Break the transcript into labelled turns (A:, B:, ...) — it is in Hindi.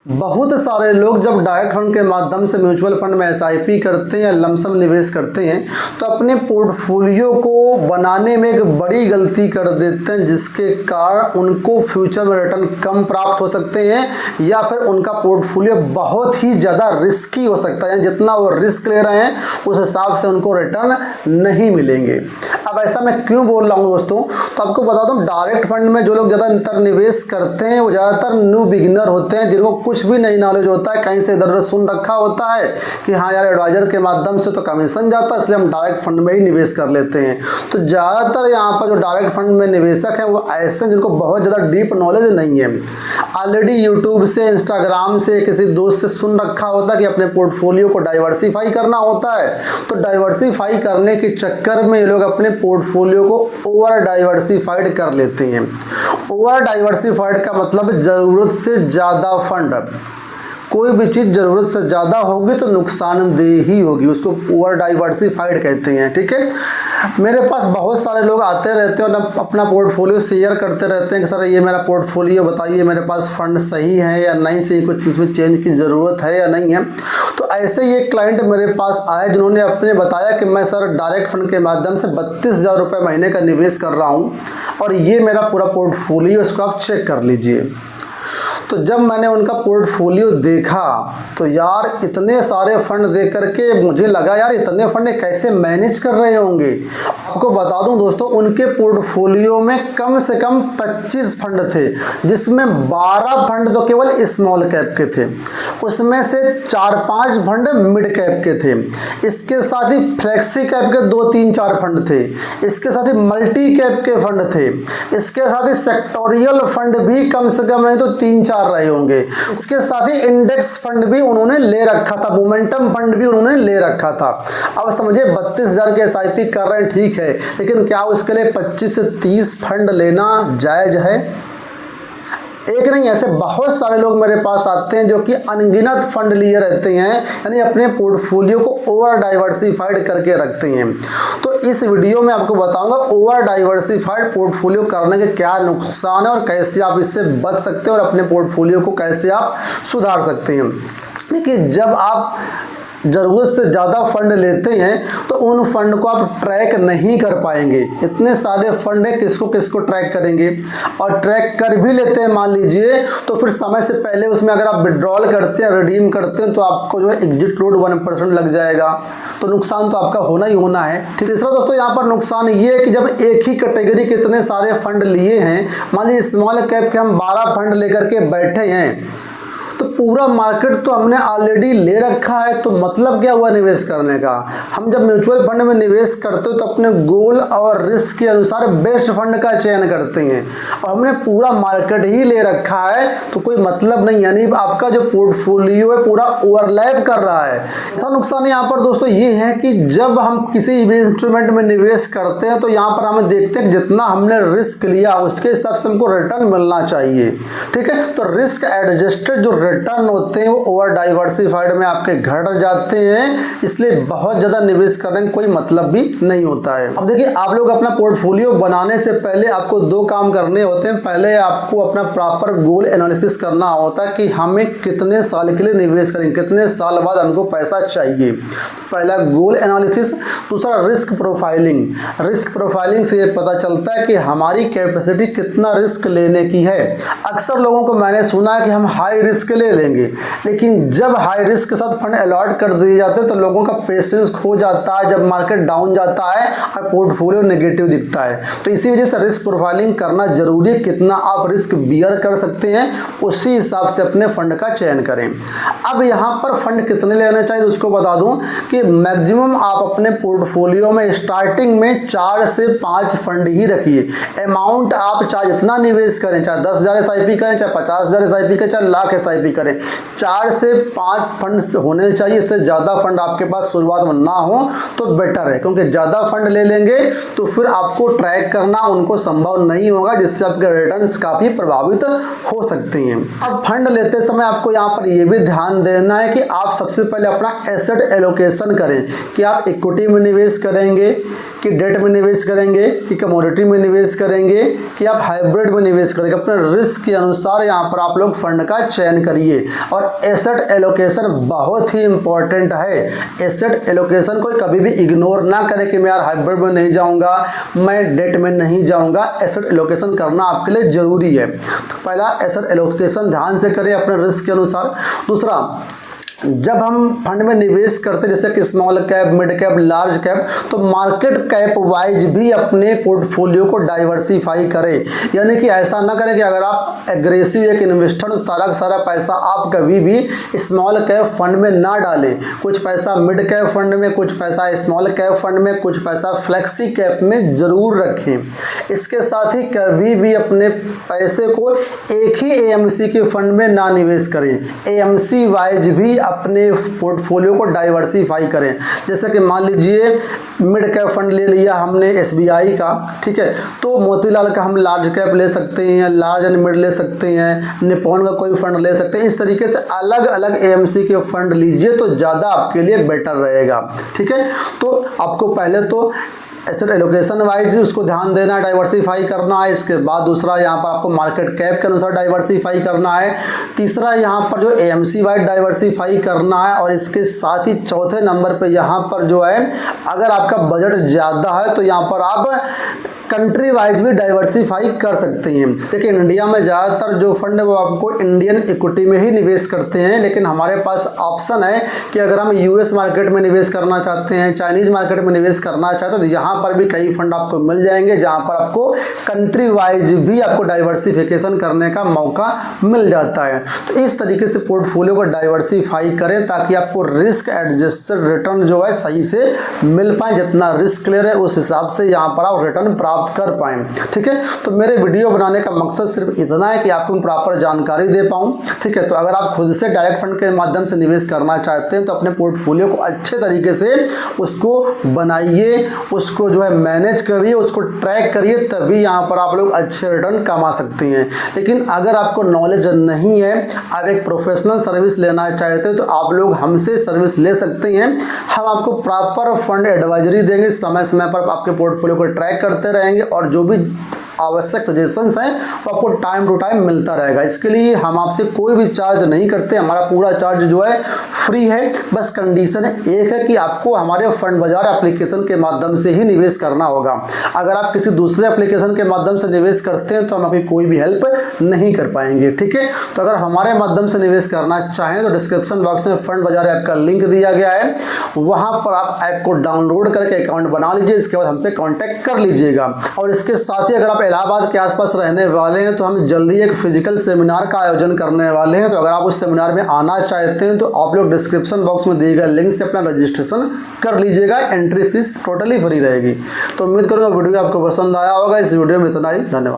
A: बहुत सारे लोग जब डायरेक्ट फंड के माध्यम से म्यूचुअल फंड में एसआईपी करते हैं या लमसम निवेश करते हैं तो अपने पोर्टफोलियो को बनाने में एक बड़ी गलती कर देते हैं, जिसके कारण उनको फ्यूचर में रिटर्न कम प्राप्त हो सकते हैं या फिर उनका पोर्टफोलियो बहुत ही ज़्यादा रिस्की हो सकता है। जितना वो रिस्क ले रहे हैं उस हिसाब से उनको रिटर्न नहीं मिलेंगे। अब ऐसा मैं क्यों बोल रहा हूँ दोस्तों, तो आपको बता दूँ, डायरेक्ट फंड में जो लोग ज़्यादातर निवेश करते हैं वो ज़्यादातर न्यू बिगिनर होते हैं, जिनको कुछ भी नहीं नॉलेज होता है। कहीं से इधर उधर सुन रखा होता है कि हाँ यार एडवाइजर के माध्यम से तो कमीशन जाता है, इसलिए हम डायरेक्ट फंड में ही निवेश कर लेते हैं। तो ज़्यादातर यहाँ पर जो डायरेक्ट फंड में निवेशक हैं वो ऐसे हैं जिनको बहुत ज़्यादा डीप नॉलेज नहीं है। ऑलरेडी यूट्यूब से, इंस्टाग्राम से, किसी दोस्त से सुन रखा होता है कि अपने पोर्टफोलियो को डाइवर्सिफाई करना होता है। तो डाइवर्सिफाई करने के चक्कर में ये लोग अपने पोर्टफोलियो को ओवर डाइवर्सिफाइड कर लेते हैं। ओवर डाइवर्सिफाइड का मतलब ज़रूरत से ज़्यादा फंड। कोई भी चीज़ ज़रूरत से ज़्यादा होगी तो नुकसानदेह ही होगी, उसको ओवर डाइवर्सिफाइड कहते हैं। ठीक है, मेरे पास बहुत सारे लोग आते रहते हैं और अपना पोर्टफोलियो शेयर करते रहते हैं कि सर ये मेरा पोर्टफोलियो बताइए, मेरे पास फंड सही है या नहीं सही, कुछ इसमें चेंज की ज़रूरत है या नहीं है। तो ऐसे ही एक क्लाइंट मेरे पास आए जिन्होंने अपने बताया कि मैं सर डायरेक्ट फंड के माध्यम से 32,000 रुपये महीने का निवेश कर रहा हूँ और ये मेरा पूरा पोर्टफोलियो, इसको आप चेक कर लीजिए। तो जब मैंने उनका पोर्टफोलियो देखा तो यार इतने सारे फंड देख करके मुझे लगा यार इतने फंड कैसे मैनेज कर रहे होंगे। आपको बता दूं दोस्तों, उनके पोर्टफोलियो में कम से कम 25 फंड थे, जिसमें 12 फंड तो केवल स्मॉल कैप के थे, उसमें से 4-5 फंड मिड कैप के थे, इसके साथ ही फ्लेक्सी कैप के 2-3-4 फंड थे, इसके साथ ही मल्टी कैप के फंड थे, इसके साथ ही सेक्टोरियल फंड भी कम से कम नहीं तो 3-4 रहे होंगे, इसके साथ ही इंडेक्स फंड भी उन्होंने ले रखा था, मोमेंटम फंड भी उन्होंने ले रखा था। अब समझिए 32,000 के एसआईपी कर रहे हैं, ठीक है, लेकिन क्या उसके लिए 25 से 30 फंड लेना जायज़ है? एक नहीं, ऐसे बहुत सारे लोग मेरे पास आते हैं जो कि अनगिनत फंड लिए रहते हैं, यानी अपने पोर्टफोलियो को ओवर डाइवर्सिफाइड करके रखते हैं। तो इस वीडियो में आपको बताऊंगा ओवर डाइवर्सिफाइड पोर्टफोलियो करने के क्या नुकसान है और कैसे आप इससे बच सकते हैं और अपने पोर्टफोलियो को कैसे आप सुधार सकते हैं। देखिए, जब आप ज़रूरत से ज़्यादा फंड लेते हैं तो उन फंड को आप ट्रैक नहीं कर पाएंगे। इतने सारे फंड है, किसको किसको ट्रैक करेंगे, और ट्रैक कर भी लेते हैं मान लीजिए तो फिर समय से पहले उसमें अगर आप विड्रॉल करते हैं, रिडीम करते हैं, तो आपको जो है एग्जिट लोड 1% लग जाएगा, तो नुकसान तो आपका होना ही होना है। तीसरा दोस्तों, यहाँ पर नुकसान ये है कि जब एक ही कैटेगरी के इतने सारे फंड लिए हैं, मान लीजिए स्मॉल कैप के हम 12 फंड लेकर के बैठे हैं, तो पूरा मार्केट तो हमने ऑलरेडी ले रखा है, तो मतलब क्या हुआ निवेश करने का। हम जब म्यूचुअल फंड में निवेश करते हो तो अपने गोल और रिस्क के अनुसार बेस्ट फंड का चयन करते हैं, और हमने पूरा मार्केट ही ले रखा है तो कोई मतलब नहीं, यानी आपका जो पोर्टफोलियो है पूरा ओवरलैप कर रहा है। तो नुकसान यहाँ पर दोस्तों ये है कि जब हम किसी इंस्ट्रूमेंट में निवेश करते हैं तो यहाँ पर हम देखते हैं जितना हमने रिस्क लिया उसके हिसाब से हमको रिटर्न मिलना चाहिए। ठीक है, तो रिस्क एडजस्टेड जो रिटर्न होते हैं वो ओवर डाइवर्सिफाइड में आपके घट जाते हैं, इसलिए बहुत ज़्यादा निवेश करने का कोई मतलब भी नहीं होता है। अब देखिए, आप लोग अपना पोर्टफोलियो बनाने से पहले आपको 2 काम करने होते हैं। पहले आपको अपना प्रॉपर गोल एनालिसिस करना होता है कि हमें कितने साल के लिए निवेश करेंगे, कितने साल बाद हमको पैसा चाहिए। पहला गोल एनालिसिस। दूसरा रिस्क प्रोफाइलिंग। रिस्क प्रोफाइलिंग से ये पता चलता है कि हमारी कैपेसिटी कितना रिस्क लेने की है। अक्सर लोगों को मैंने सुना है कि हम हाई रिस्क ले लेंगे, लेकिन जब हाई रिस्क के साथ फंड अलॉट कर दिए जाते हैं तो लोगों का पेशेंस खो जाता है, जब मार्केट डाउन जाता है और पोर्टफोलियो नेगेटिव दिखता है। तो इसी वजह से रिस्क प्रोफाइलिंग करना जरूरी है। कितना आप रिस्क बियर कर सकते हैं उसी हिसाब से अपने फंड का चयन करें। अब यहाँ पर फंड कितने लेना चाहिए तो उसको बता दूं कि मैक्सिमम आप अपने पोर्टफोलियो में स्टार्टिंग में 4 से 5 फंड ही रखिए। अमाउंट आप चाहे जितना निवेश करें, चाहे 10,000 एसआईपी करें, चाहे 50,000 एसआईपी करें, चाहे लाख एसआईपी करें, 4 से 5 फंड होने चाहिए। इससे ज़्यादा फंड आपके पास शुरुआत में ना हो तो बेटर है, क्योंकि ज़्यादा फंड ले लेंगे तो फिर आपको ट्रैक करना उनको संभव नहीं होगा, जिससे आपके रिटर्न्स काफ़ी प्रभावित हो सकते हैं। अब फंड लेते समय आपको यहाँ पर यह भी ध्यान देना है कि आप सबसे पहले अपना एसेट एलोकेशन करें कि आप इक्विटी में निवेश करेंगे, कि डेट में निवेश करेंगे, कि कमोडिटी में निवेश करेंगे, कि आप हाइब्रिड में निवेश करेंगे। अपने रिस्क के अनुसार यहाँ पर आप लोग फंड का चयन करिए। करिए। और एसेट एलोकेशन बहुत ही इंपॉर्टेंट है। एसेट एलोकेशन को कभी भी इग्नोर ना करें कि मैं यार हाइब्रिड में नहीं जाऊंगा, मैं डेट में नहीं जाऊंगा। एसेट एलोकेशन करना आपके लिए जरूरी है। तो पहला एसेट एलोकेशन ध्यान से करें अपने रिस्क के अनुसार। दूसरा, जब हम फंड में निवेश करते हैं जैसे कि small cap, mid cap, large cap, तो मार्केट कैप वाइज भी अपने पोर्टफोलियो को डाइवर्सिफाई करें। यानी कि ऐसा ना करें कि अगर आप एग्रेसिव एक इन्वेस्टर सारा का सारा पैसा आप कभी भी स्मॉल कैप फंड में ना डालें। कुछ पैसा मिड कैप फंड में, कुछ पैसा स्मॉल कैप फंड में, कुछ पैसा फ्लेक्सी कैप में जरूर रखें। इसके साथ ही कभी भी अपने पैसे को एक ही एएमसी के फंड में ना निवेश करें। एएमसी वाइज भी अपने पोर्टफोलियो को डाइवर्सिफाई करें। जैसे कि मान लीजिए मिड कैप फंड ले लिया हमने एसबीआई का, ठीक है, तो मोतीलाल का हम लार्ज कैप ले सकते हैं, लार्ज एंड मिड ले सकते हैं, निपॉन का कोई फंड ले सकते हैं। इस तरीके से अलग अलग एएमसी के फंड लीजिए तो ज़्यादा आपके लिए बेटर रहेगा। ठीक है, तो आपको पहले तो एसेट एलोकेशन वाइज उसको ध्यान देना है, डाइवर्सिफाई करना है। इसके बाद दूसरा यहाँ पर आपको मार्केट कैप के अनुसार डाइवर्सिफाई करना है। तीसरा यहाँ पर जो एएमसी वाइज डाइवर्सिफाई करना है। और इसके साथ ही चौथे नंबर पे यहाँ पर जो है, अगर आपका बजट ज़्यादा है तो यहाँ पर आप कंट्री वाइज भी डाइवर्सिफाई कर सकते हैं। देखिए इंडिया में ज़्यादातर जो फंड है वो आपको इंडियन इक्विटी में ही निवेश करते हैं, लेकिन हमारे पास ऑप्शन है कि अगर हम यूएस मार्केट में निवेश करना चाहते हैं, चाइनीज़ मार्केट में निवेश करना चाहते हैं, तो यहाँ पर भी कई फंड आपको मिल जाएंगे जहाँ पर आपको कंट्री वाइज भी आपको डाइवर्सिफिकेशन करने का मौका मिल जाता है। तो इस तरीके से पोर्टफोलियो को डाइवर्सिफाई करें ताकि आपको रिस्क एडजस्टेड रिटर्न जो है सही से मिल पाए। जितना रिस्क ले रहे उस हिसाब से यहाँ पर आप रिटर्न प्राप्त कर पाएं। ठीक है, तो मेरे वीडियो बनाने का मकसद सिर्फ इतना है कि आपको प्रॉपर जानकारी दे पाऊं। ठीक है, तो अगर आप खुद से डायरेक्ट फंड के माध्यम से निवेश करना चाहते हैं तो अपने पोर्टफोलियो को अच्छे तरीके से उसको बनाइए, उसको जो है मैनेज करिए, उसको ट्रैक करिए, तभी यहाँ पर आप लोग अच्छे रिटर्न कमा सकते हैं। लेकिन अगर आपको नॉलेज नहीं है, आप एक प्रोफेशनल सर्विस लेना चाहते हैं, तो आप लोग हमसे सर्विस ले सकते हैं। हम आपको प्रॉपर फंड एडवाइजरी देंगे, समय समय पर आपके पोर्टफोलियो को ट्रैक करते रहेंगे और जो भी आवश्यक सजेशंस हैं वो आपको टाइम टू टाइम मिलता रहेगा। इसके लिए हम आपसे कोई भी चार्ज नहीं करते, हमारा पूरा चार्ज जो है फ्री है। बस कंडीशन एक है कि आपको हमारे फंड बाजार एप्लीकेशन के माध्यम से ही निवेश करना होगा। अगर आप किसी दूसरे एप्लीकेशन के माध्यम से निवेश करते हैं तो हम आपकी कोई भी हेल्प नहीं कर पाएंगे। ठीक है, तो अगर हमारे माध्यम से निवेश करना चाहें तो डिस्क्रिप्शन बॉक्स में फंड बाजार ऐप का लिंक दिया गया है, वहाँ पर आप ऐप को डाउनलोड करके अकाउंट बना लीजिए। इसके बाद हमसे कॉन्टैक्ट कर लीजिएगा। और इसके साथ ही अगर आप इलाहाबाद के आसपास रहने वाले हैं तो हम जल्दी एक फिजिकल सेमिनार का आयोजन करने वाले हैं। तो अगर आप उस सेमिनार में आना चाहते हैं तो आप लोग डिस्क्रिप्शन बॉक्स में दिए गए लिंक से अपना रजिस्ट्रेशन कर लीजिएगा। एंट्री फीस टोटली फ्री रहेगी। तो उम्मीद करूँगा वीडियो आपको पसंद आया होगा। इस वीडियो में इतना ही, धन्यवाद।